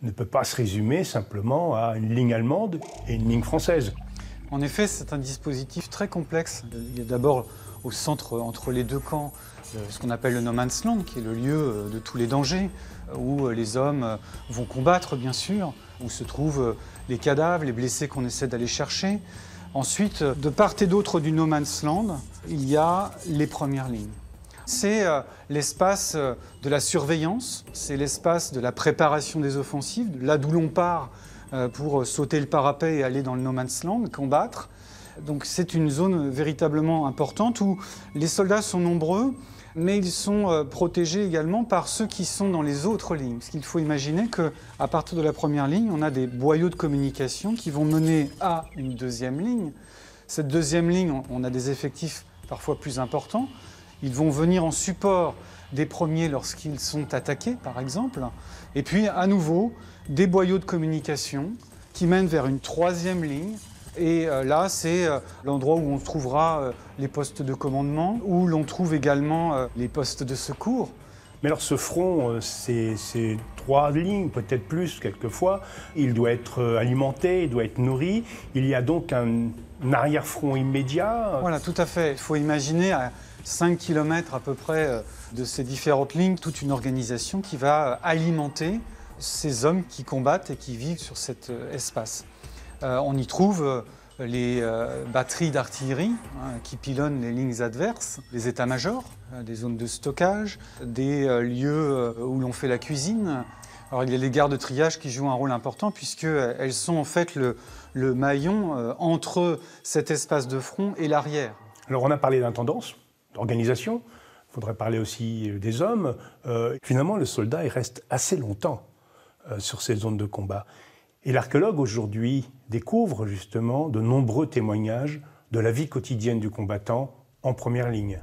ne peut pas se résumer simplement à une ligne allemande et une ligne française. En effet, c'est un dispositif très complexe. Il y a d'abord au centre, entre les deux camps, ce qu'on appelle le no man's land, qui est le lieu de tous les dangers, où les hommes vont combattre, bien sûr, où se trouvent les cadavres, les blessés qu'on essaie d'aller chercher. Ensuite, de part et d'autre du no man's land, il y a les premières lignes. C'est l'espace de la surveillance, c'est l'espace de la préparation des offensives, là d'où l'on part pour sauter le parapet et aller dans le no man's land, combattre. Donc c'est une zone véritablement importante où les soldats sont nombreux, mais ils sont protégés également par ceux qui sont dans les autres lignes. Parce qu'il faut imaginer qu'à partir de la première ligne, on a des boyaux de communication qui vont mener à une deuxième ligne. Cette deuxième ligne, on a des effectifs parfois plus importants. Ils vont venir en support des premiers lorsqu'ils sont attaqués, par exemple. Et puis, à nouveau, des boyaux de communication qui mènent vers une troisième ligne. Et là, c'est l'endroit où on trouvera les postes de commandement, où l'on trouve également les postes de secours. Mais alors ce front, c'est 3 lignes, peut-être plus quelquefois. Il doit être alimenté, il doit être nourri. Il y a donc un arrière-front immédiat. Voilà, tout à fait. Il faut imaginer à 5 km à peu près de ces différentes lignes, toute une organisation qui va alimenter ces hommes qui combattent et qui vivent sur cet espace. On y trouve les batteries d'artillerie qui pilonnent les lignes adverses, les états-majors, des zones de stockage, des lieux où l'on fait la cuisine. Alors il y a les gares de triage qui jouent un rôle important puisqu'elles sont en fait le maillon entre cet espace de front et l'arrière. Alors on a parlé d'intendance, d'organisation, il faudrait parler aussi des hommes. Finalement le soldat il reste assez longtemps sur ces zones de combat. Et l'archéologue aujourd'hui découvre justement de nombreux témoignages de la vie quotidienne du combattant en première ligne.